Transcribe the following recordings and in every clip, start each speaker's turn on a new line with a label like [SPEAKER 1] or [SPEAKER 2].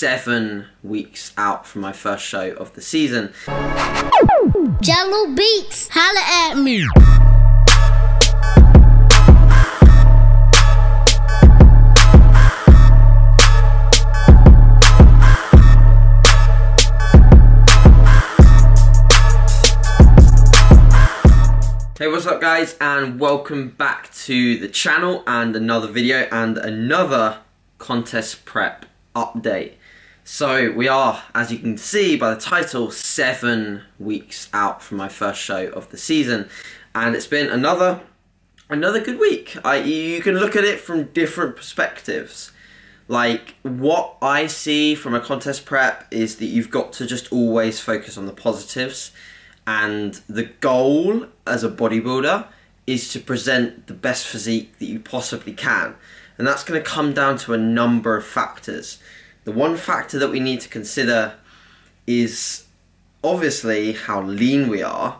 [SPEAKER 1] 7 weeks out from my first show of the season.
[SPEAKER 2] Jello Beats, holla at me.
[SPEAKER 1] Hey, what's up guys, and welcome back to the channel and another video and another contest prep update. So we are, as you can see by the title, 7 weeks out from my first show of the season, and it's been another good week. You can look at it from different perspectives. Like, what I see from a contest prep is that you've got to just always focus on the positives. And the goal as a bodybuilder is to present the best physique that you possibly can. And that's going to come down to a number of factors. The one factor that we need to consider is obviously how lean we are,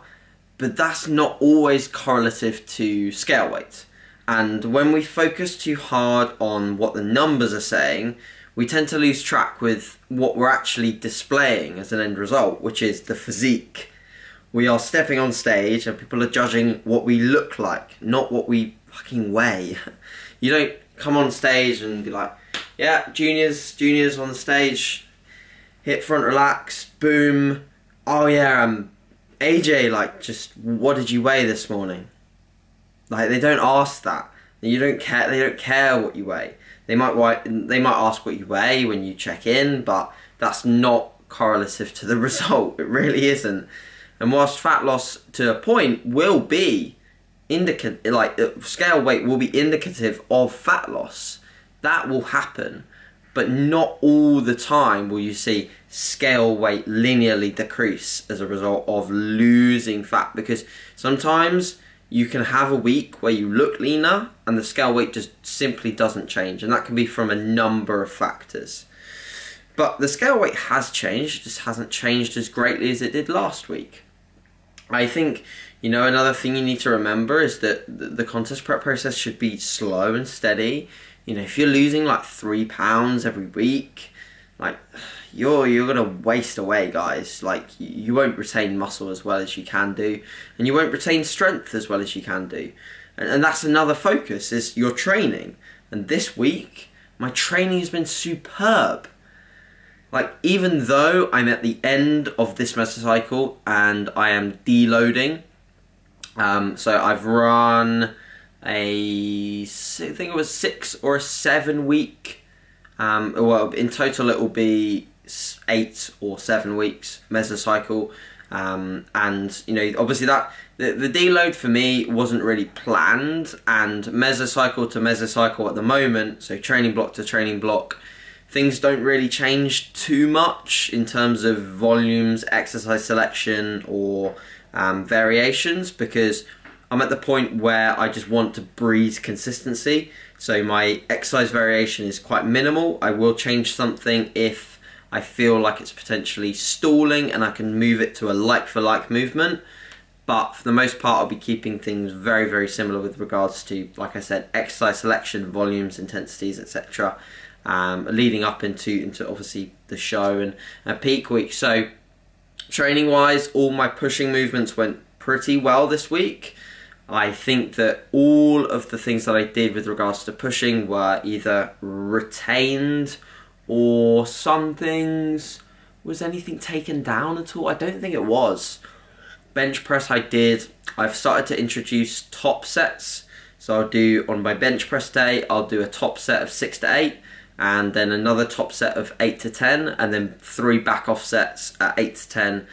[SPEAKER 1] but that's not always correlative to scale weight. And when we focus too hard on what the numbers are saying, we tend to lose track with what we're actually displaying as an end result, which is the physique. We are stepping on stage and people are judging what we look like, not what we fucking weigh. You don't come on stage and be like, yeah, juniors on the stage, hip front relax, boom. Oh yeah, AJ, like, just what did you weigh this morning? Like, they don't ask that. You don't care. They don't care what you weigh. They might ask what you weigh when you check in, but that's not correlative to the result. It really isn't. And whilst fat loss to a point will be indicative, like scale weight will be indicative of fat loss, that will happen, but not all the time will you see scale weight linearly decrease as a result of losing fat, because sometimes you can have a week where you look leaner and the scale weight just simply doesn't change, and that can be from a number of factors. But the scale weight has changed, it just hasn't changed as greatly as it did last week. I think, you know, another thing you need to remember is that the contest prep process should be slow and steady. You know, if you're losing like 3 pounds every week, like, you're gonna waste away, guys. Like, you won't retain muscle as well as you can do, and you won't retain strength as well as you can do. And that's another focus, is your training. And this week, my training has been superb. Like, even though I'm at the end of this mesocycle and I am deloading, so I've run I think it was 6 or 7 week, well, in total it will be 8 or 7 weeks mesocycle, and, you know, obviously that, the deload for me wasn't really planned, and mesocycle to mesocycle at the moment, so training block to training block, things don't really change too much in terms of volumes, exercise selection, or variations, because I'm at the point where I just want to breeze consistency. So my exercise variation is quite minimal. I will change something if I feel like it's potentially stalling and I can move it to a like-for-like movement. But for the most part, I'll be keeping things very, very similar with regards to, like I said, exercise selection, volumes, intensities, etc. Leading up into obviously the show and peak week. So training wise, all my pushing movements went pretty well this week. I think that all of the things that I did with regards to pushing were either retained, or some things, was anything taken down at all? I don't think it was. Bench press I did. I've started to introduce top sets. So I'll do, on my bench press day, I'll do a top set of 6 to 8. And then another top set of 8 to 10, and then 3 back off sets at 8 to 10,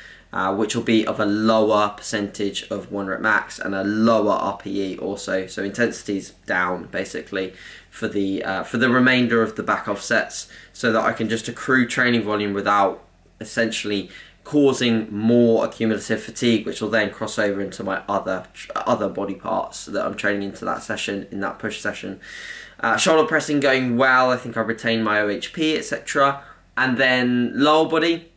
[SPEAKER 1] which will be of a lower percentage of 1 rep max and a lower RPE also. So intensity's down basically for the remainder of the back off sets, so that I can just accrue training volume without essentially causing more accumulative fatigue, which will then cross over into my other body parts that I'm training into that session, in that push session. Shoulder pressing going well. I think I retained my OHP, etc. And then lower body,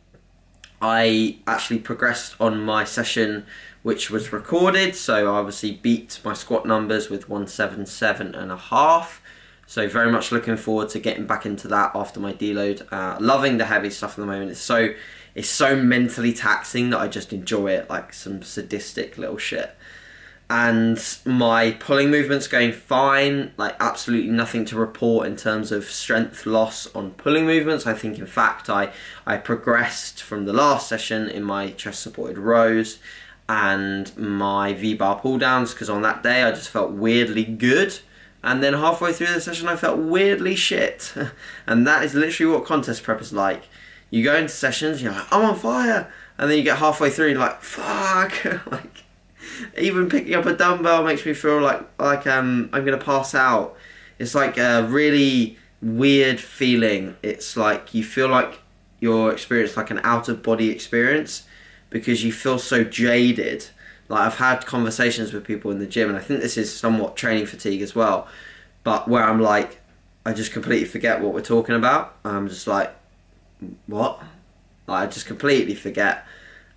[SPEAKER 1] I actually progressed on my session, which was recorded. So I obviously beat my squat numbers with 177.5. So very much looking forward to getting back into that after my deload. Loving the heavy stuff at the moment. It's so mentally taxing that I just enjoy it like some sadistic little shit. And my pulling movement's going fine, like absolutely nothing to report in terms of strength loss on pulling movements. I think in fact I progressed from the last session in my chest supported rows and my V-bar pull downs, because on that day I just felt weirdly good, and then halfway through the session I felt weirdly shit. And that is literally what contest prep is like. You go into sessions, you're like, I'm on fire, and then you get halfway through and you're like, fuck. Like, even picking up a dumbbell makes me feel like I'm gonna pass out. It's like a really weird feeling. It's like you feel like you're experiencing like an out of body experience because you feel so jaded. Like I've had conversations with people in the gym, and I think this is somewhat training fatigue as well, but where I'm like, I just completely forget what we're talking about. I'm just like, what? Like, I just completely forget.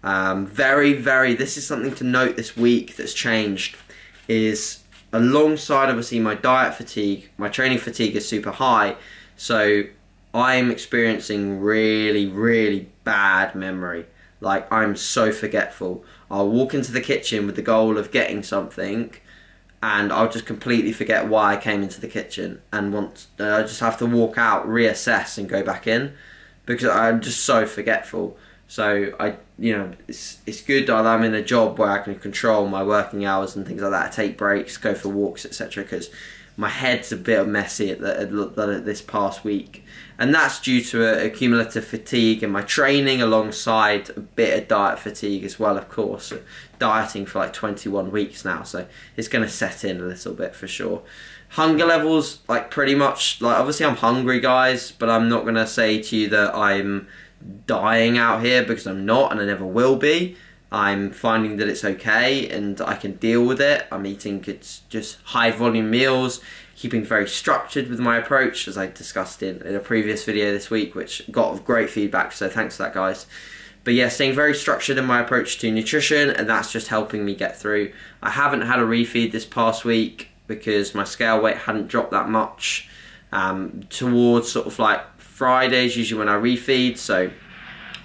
[SPEAKER 1] This is something to note this week that's changed, is alongside obviously my diet fatigue, my training fatigue is super high, so I'm experiencing really bad memory. Like, I'm so forgetful. I'll walk into the kitchen with the goal of getting something, and I'll just completely forget why I came into the kitchen, and I just have to walk out, reassess, and go back in, because I'm just so forgetful. So it's good that I'm in a job where I can control my working hours and things like that. I take breaks, go for walks, etc. Because my head's a bit messy at this past week, and that's due to a cumulative fatigue in my training alongside a bit of diet fatigue as well. Of course, dieting for like 21 weeks now, so it's going to set in a little bit for sure. Hunger levels, like pretty much, like obviously I'm hungry, guys, but I'm not going to say to you that I'm dying out here, because I'm not, and I never will be. I'm finding that it's okay and I can deal with it. I'm eating just high volume meals, keeping very structured with my approach, as I discussed in a previous video this week, which got great feedback, so thanks for that, guys. But yeah, staying very structured in my approach to nutrition, and that's just helping me get through. I haven't had a refeed this past week because my scale weight hadn't dropped that much. Towards sort of like Fridays usually when I refeed, so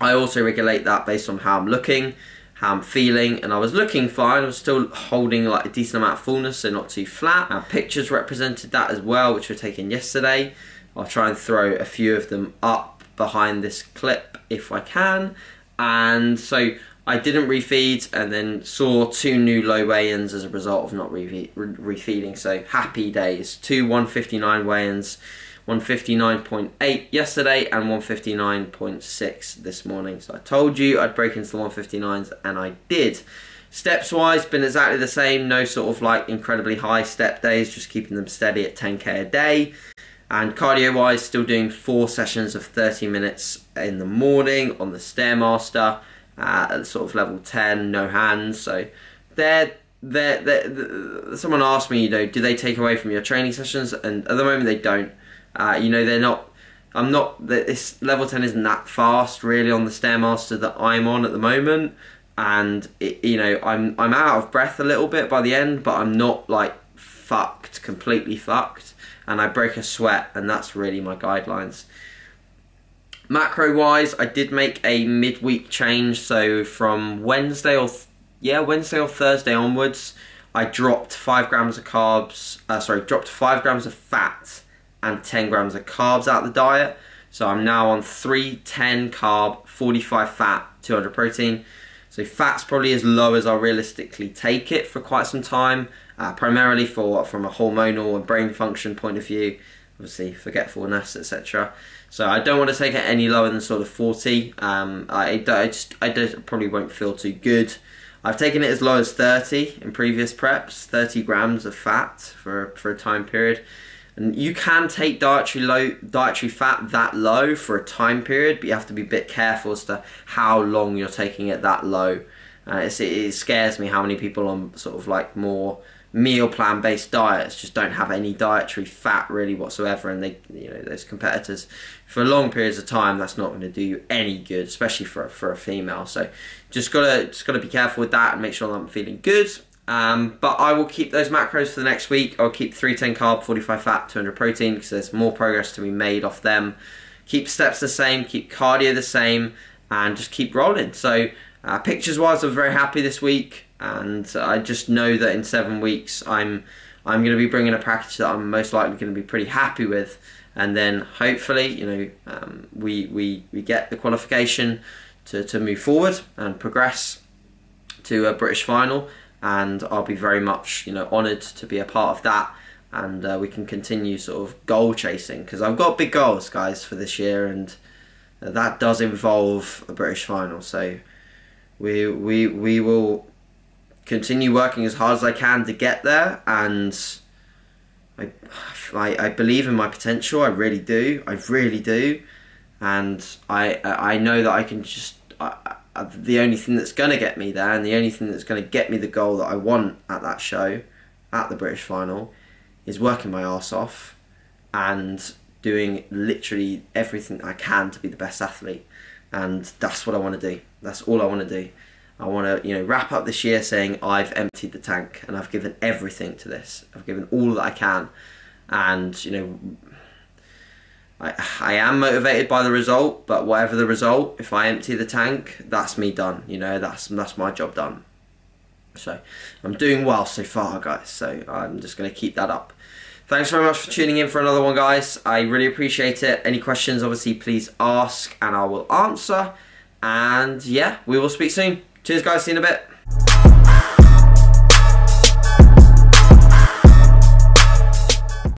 [SPEAKER 1] I also regulate that based on how I'm looking, how I'm feeling, and I was looking fine. I was still holding like a decent amount of fullness, so not too flat. Our pictures represented that as well, which were taken yesterday. I'll try and throw a few of them up behind this clip if I can. And so I didn't refeed, and then saw 2 new low weigh-ins as a result of not refeeding. So happy days. 2 159 weigh-ins, 159.8 yesterday and 159.6 this morning. So I told you I'd break into the 159s, and I did. Steps wise, been exactly the same. No sort of like incredibly high step days, just keeping them steady at 10k a day. And cardio wise, still doing 4 sessions of 30 minutes in the morning on the Stairmaster at sort of level 10, no hands. So someone asked me, do they take away from your training sessions? And at the moment they don't. They're not. This level 10 isn't that fast really on the Stairmaster that I'm on at the moment, and I'm out of breath a little bit by the end, but I'm not like completely fucked, and I break a sweat, and that's really my guidelines. Macro wise, I did make a midweek change, so from Wednesday or Thursday onwards, I dropped 5 grams of dropped 5 grams of fat and 10 grams of carbs out of the diet. So I'm now on 310 carb, 45 fat, 200 protein. So fat's probably as low as I'll realistically take it for quite some time, primarily from a hormonal and brain function point of view, obviously forgetfulness, etc. So I don't want to take it any lower than sort of 40. I probably won't feel too good. I've taken it as low as 30 in previous preps, 30 grams of fat for a time period. And you can take dietary fat that low for a time period, but you have to be a bit careful as to how long you're taking it that low. It scares me how many people on sort of like more meal plan based diets just don't have any dietary fat really whatsoever, and those competitors for long periods of time, that's not going to do you any good, especially for a female. So just gotta be careful with that and make sure that I'm feeling good. But I will keep those macros for the next week. I'll keep 310 carb, 45 fat, 200 protein, because there's more progress to be made off them. Keep steps the same, keep cardio the same, and just keep rolling. So pictures wise, I'm very happy this week, and I just know that in 7 weeks I'm going to be bringing a package that I'm most likely going to be pretty happy with, and then hopefully, you know, we get the qualification to move forward and progress to a British final, and I'll be very much, you know, honoured to be a part of that, and we can continue sort of goal chasing, because I've got big goals, guys, for this year, and that does involve a British final. So we will continue working as hard as I can to get there, and I believe in my potential. I really do, and I know that I can just. The only thing that's going to get me there, and the only thing that's going to get me the goal that I want at that show, at the British final, is working my arse off and doing literally everything I can to be the best athlete. And that's what I want to do. That's all I want to do. I want to, you know, wrap up this year saying I've emptied the tank and I've given everything to this. I've given all that I can, and you know, I am motivated by the result, but whatever the result, if I empty the tank, that's me done. You know, that's my job done. So I'm doing well so far, guys. So I'm just going to keep that up. Thanks very much for tuning in for another one, guys. I really appreciate it. Any questions, obviously, please ask and I will answer. And yeah, we will speak soon. Cheers, guys. See you in a bit.